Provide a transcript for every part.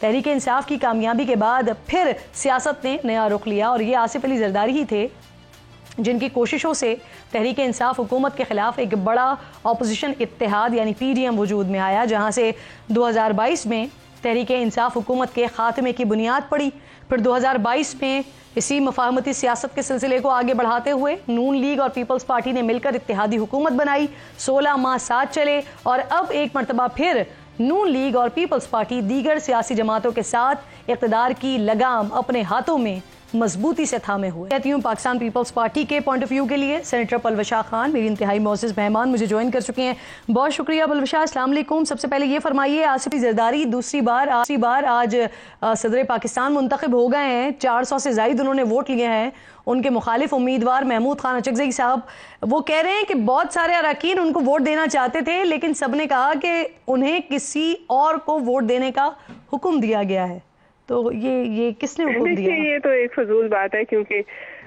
تحریک انصاف کی کامیابی کے بعد پھر سیاست نے نیا رخ لیا اور یہ آصف علی زرداری ہی تھے جن کی کوششوں سے تحریک انصاف حکومت کے خلاف ایک بڑا اپوزیشن اتحاد یعنی PDM وجود میں آیا، جہاں سے 2022 میں تحریک انصاف حکومت کے خاتمے کی بنیاد پڑی۔ پھر 2022 میں اسی مفاہمتی سیاست کے سلسلے کو آگے بڑھاتے ہوئے نون لیگ اور پیپلز پارٹی نے مل کر اتحادی حکومت بنائی، 16 ماہ ساتھ چلے اور اب ایک مرتبہ پھر نون لیگ اور پیپلز پارٹی دیگر سیاسی جماعتوں کے ساتھ اقتدار کی لگام اپنے ہاتھوں میں مضبوطی سے تھامے ہوئے۔ کہتی ہوں پاکستان پیپلز پارٹی کے پوائنٹ آف ویو کے لیے سینیٹر پلوشا خان میری انتہائی معزز مہمان مجھے جوائن کر چکے ہیں۔ بہت شکریہ پلوشا، السلام علیکم۔ سب سے پہلے یہ فرمائیے، آصف علی زرداری دوسری بار آج صدر پاکستان منتخب ہو گئے ہیں، 400 سے زائد انہوں نے ووٹ لیے ہیں۔ ان کے مخالف امیدوار محمود خان اچکزئی صاحب وہ کہہ رہے ہیں کہ بہت سارے اراکین ان کو ووٹ دینا چاہتے تھے لیکن سب نے کہا کہ انہیں کسی اور کو ووٹ دینے کا حکم دیا گیا ہے، تو یہ کس نے حکم دیا؟ یہ تو ایک فضول بات ہے، کیونکہ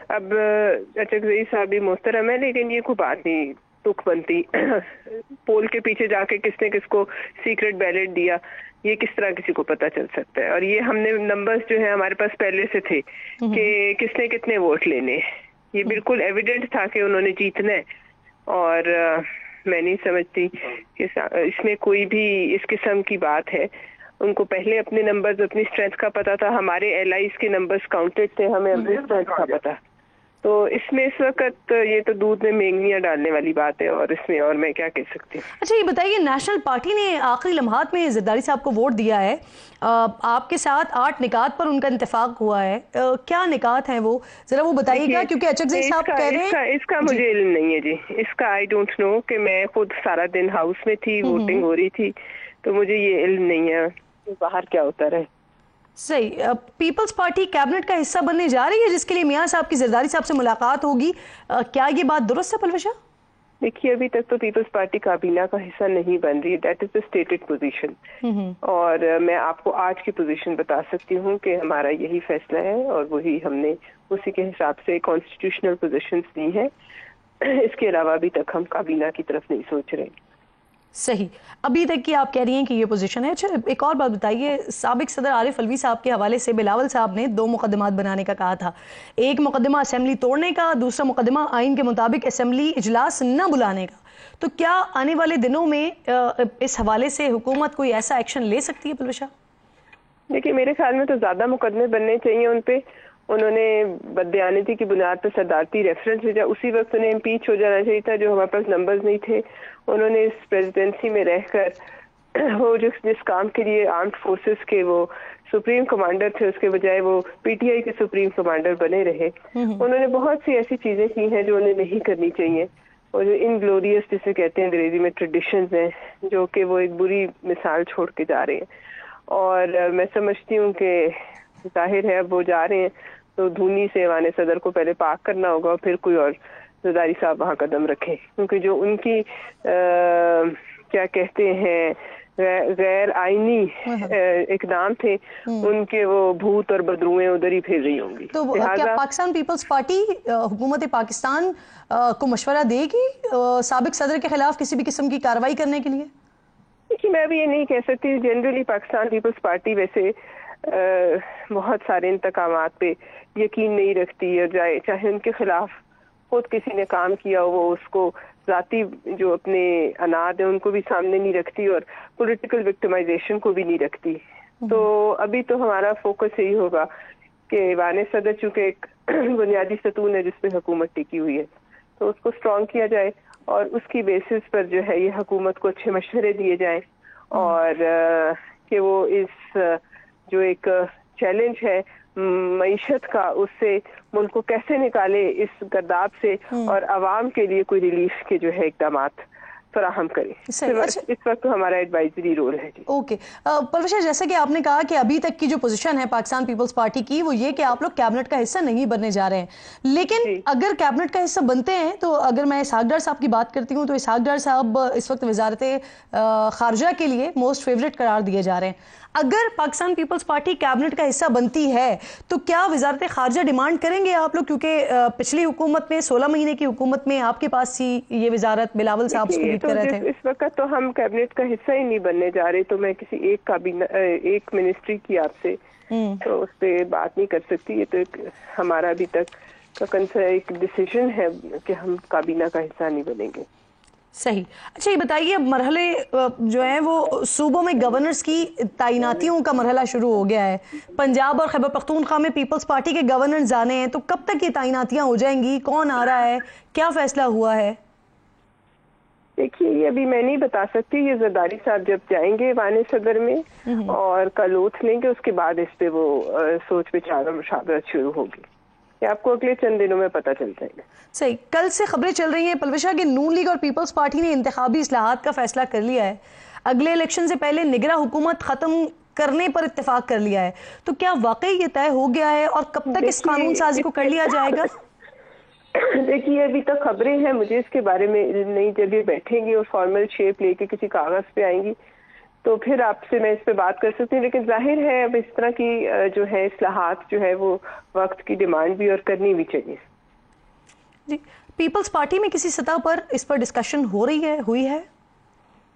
اب اچکزئی صاحب بھی محترم ہے لیکن یہ کوئی بات نہیں تک بنتی۔ پول کے پیچھے جا کے کس نے کس کو سیکرٹ بیلٹ دیا، یہ کس طرح کسی کو پتا چل سکتا ہے؟ اور یہ ہم نے نمبرز جو ہیں ہمارے پاس پہلے سے تھے کہ کس نے کتنے ووٹ لینے، یہ بالکل ایویڈنٹ تھا کہ انہوں نے جیتنا ہے۔ اور میں نہیں سمجھتی کہ اس میں کوئی بھی اس قسم کی بات ہے۔ ان کو پہلے اپنے نمبرز اپنی اسٹرینتھ کا پتا تھا، ہمارے ایلائز کے نمبرز کاؤنٹڈ تھے، ہمیں اپنی اسٹرینتھ کا پتا۔ تو اس میں اس وقت یہ تو دودھ میں مینگنیاں ڈالنے والی بات ہے، اور اس میں اور میں کیا کہہ سکتی ہوں۔ اچھا یہ بتائیے، نیشنل پارٹی نے آخری لمحات میں زرداری صاحب کو ووٹ دیا ہے، آپ کے ساتھ 8 نکات پر ان کا اتفاق ہوا ہے، کیا نکات ہیں وہ ذرا وہ بتائیے گا؟ کیونکہ اچکزئی صاحب کہہ رہے ہیں اس کا مجھے علم نہیں ہے جی، اس کا آئی ڈونٹ نو، کہ میں خود سارا دن ہاؤس میں تھی، ووٹنگ ہو رہی تھی، تو مجھے یہ علم نہیں ہے باہر کیا ہوتا رہے۔ صحیح۔ پیپلز پارٹی کیبنٹ کا حصہ بننے جا رہی ہے جس کے لیے میاں صاحب کی زرداری صاحب سے ملاقات ہوگی، کیا یہ بات درست ہے پلوشا؟ دیکھیے ابھی تک تو پیپلز پارٹی کابینہ کا حصہ نہیں بن رہی، that is a stated position, اور میں آپ کو آج کی پوزیشن بتا سکتی ہوں کہ ہمارا یہی فیصلہ ہے اور وہی ہم نے اسی کے حساب سے کانسٹیٹیوشنل پوزیشنز دی ہیں۔ اس کے علاوہ ابھی تک ہم کابینہ کی طرف نہیں سوچ رہے۔ صحیح، ابھی تک کی آپ کہہ رہی ہیں کہ یہ پوزیشن ہے۔ اچھا ایک اور بات بتائیے، سابق صدر عارف علوی صاحب کے حوالے سے بلاول صاحب نے 2 مقدمات بنانے کا کہا تھا، ایک مقدمہ اسمبلی توڑنے کا، دوسرا مقدمہ آئین کے مطابق اسمبلی اجلاس نہ بلانے کا، تو کیا آنے والے دنوں میں اس حوالے سے حکومت کوئی ایسا ایکشن لے سکتی ہے پلوشا؟ دیکھیے میرے خیال میں تو زیادہ مقدمے بننے چاہیے ان پہ۔ انہوں نے بددیانتی کی بنیاد پر صدارتی ریفرنس بھیجا، اسی وقت انہیں امپیچ ہو جانا چاہیے تھا، جو ہمارے پاس نمبرز نہیں تھے۔ انہوں نے اس پریزیڈنسی میں رہ کر وہ جس کام کے لیے آرمڈ فورسز کے وہ سپریم کمانڈر تھے، اس کے بجائے وہ PTI کے سپریم کمانڈر بنے رہے۔ انہوں نے بہت سی ایسی چیزیں کی ہیں جو انہیں نہیں کرنی چاہیے، اور جو انگلوریس جسے کہتے ہیں انگریزی میں ٹریڈیشنز ہیں، جو کہ وہ ایک بری مثال چھوڑ کے جا رہے ہیں۔ اور میں سمجھتی ہوں کہ ظاہر ہے اب وہ جا رہے ہیں تو دھونی سے ایوان صدر کو پہلے پاک کرنا ہوگا اور پھر کوئی اور زرداری صاحب وہاں قدم رکھے، کیونکہ جو ان کی کیا کہتے ہیں غیر آئینی اقدام تھے، ان کے وہ بھوت اور بدروئیں ادھر ہی پھیر رہی ہوں گی۔ تو کیا پاکستان پیپلز پارٹی حکومت پاکستان کو مشورہ دے گی سابق صدر کے خلاف کسی بھی قسم کی کارروائی کرنے کے لیے؟ دیکھیے میں بھی یہ نہیں کہہ سکتی، جنرلی پاکستان پیپلز پارٹی ویسے بہت سارے انتقامات پہ یقین نہیں رکھتی، اور چاہے ان کے خلاف خود کسی نے کام کیا ہو وہ اس کو ذاتی جو اپنے اناد ہیں ان کو بھی سامنے نہیں رکھتی، اور پولیٹیکل وکٹمائزیشن کو بھی نہیں رکھتی۔ تو ابھی تو ہمارا فوکس یہی ہوگا کہ ایوان صدر چونکہ ایک بنیادی ستون ہے جس پہ حکومت ٹکی ہوئی ہے، تو اس کو اسٹرانگ کیا جائے، اور اس کی بیسس پر جو ہے یہ حکومت کو اچھے مشورے دیے جائیں، اور کہ وہ اس جو ایک چیلنج ہے معیشت کا، اس سے ملک کو کیسے نکالے اس گرداب سے، اور عوام کے لیے کوئی ریلیف کے جو ہے اقدامات فراہم کرے۔ اس وقت ہمارا ایڈوائزری رول ہے۔ اوکے پلوشا، جیسا کہ آپ نے کہا کہ ابھی تک کی جو پوزیشن ہے پاکستان پیپلز پارٹی کی وہ یہ کہ آپ لوگ کیبنٹ کا حصہ نہیں بننے جا رہے ہیں، لیکن اگر کیبنٹ کا حصہ بنتے ہیں تو اگر میں اسحاق ڈار صاحب کی بات کرتی ہوں تو اسحاق ڈار صاحب اس وقت وزارت خارجہ کے لیے موسٹ فیوریٹ قرار دیے جا رہے ہیں۔ اگر پاکستان پیپلز پارٹی کیبنٹ کا حصہ بنتی ہے تو کیا وزارت خارجہ ڈیمانڈ کریں گے آپ لوگ؟ کیونکہ پچھلی حکومت میں 16 مہینے کی حکومت میں آپ کے پاس ہی یہ وزارت بلاول صاحب اس کو لیڈ کر رہے تھے. اس وقت تو ہم کیبنٹ کا حصہ ہی نہیں بننے جا رہے, تو میں کسی ایک منسٹری کی آپ سے تو اس پہ بات نہیں کر سکتی. یہ تو ہمارا ابھی تک کا ایک ڈیسیژن ہے کہ ہم کابینہ کا حصہ نہیں بنیں گے. صحیح. اچھا یہ بتائیے, اب مرحلے جو ہیں وہ صوبوں میں گورنرز کی تعیناتیوں کا مرحلہ شروع ہو گیا ہے. پنجاب اور خیبر پختونخوا میں پیپلز پارٹی کے گورنرز آنے ہیں, تو کب تک یہ تعیناتیاں ہو جائیں گی؟ کون آ رہا ہے؟ کیا فیصلہ ہوا ہے؟ دیکھیے یہ ابھی میں نہیں بتا سکتی. یہ زرداری صاحب جب جائیں گے ایوان صدر میں اور کل اوتھ لیں گے, اس کے بعد اس پہ وہ سوچ وچار اور مشاورت شروع ہوگی. آپ کو اگلے چند دنوں میں پتہ چل جائے گا. صحیح. کل سے خبریں چل رہی ہیں پلوشا کہ نون لیگ اور پیپلز پارٹی نے انتخابی اصلاحات کا فیصلہ کر لیا ہے. اگلے الیکشن سے پہلے نگراں حکومت ختم کرنے پر اتفاق کر لیا ہے. تو کیا واقعی یہ طے ہو گیا ہے اور کب تک اس قانون سازی کو کر لیا جائے گا؟ دیکھیے ابھی تک خبریں ہیں, مجھے اس کے بارے میں نئی جگہ بیٹھیں گی اور فارمل شیپ لے کے کسی کاغذ پہ آئیں گی تو پھر آپ سے میں اس پہ بات کر سکتی ہوں. لیکن ظاہر ہے اب اس طرح کی جو ہے اصلاحات جو ہے وہ وقت کی ڈیمانڈ بھی اور کرنی بھی چاہیے. جی, پیپلز پارٹی میں کسی سطح پر اس پر ڈسکشن ہوئی ہے؟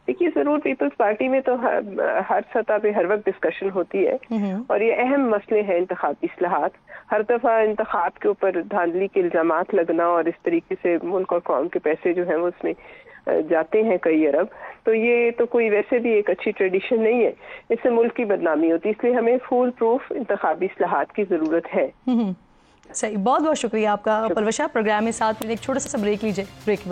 دیکھیے ضرور پیپلز پارٹی میں تو ہر سطح پہ ہر وقت ڈسکشن ہوتی ہے اور یہ اہم مسئلے ہیں انتخابی اصلاحات. ہر دفعہ انتخاب کے اوپر دھاندلی کے الزامات لگنا اور اس طریقے سے ملک اور قوم کے پیسے جو ہیں وہ اس میں جاتے ہیں کئی ارب, تو یہ تو کوئی ویسے بھی ایک اچھی ٹریڈیشن نہیں ہے. اس سے ملک کی بدنامی ہوتی ہے, اس لیے ہمیں فول پروف انتخابی اصلاحات کی ضرورت ہے. صحیح. بہت بہت شکریہ آپ کا پلوشا. پروگرام میں ساتھ میں ایک چھوٹا سا بریک لیجیے. بریک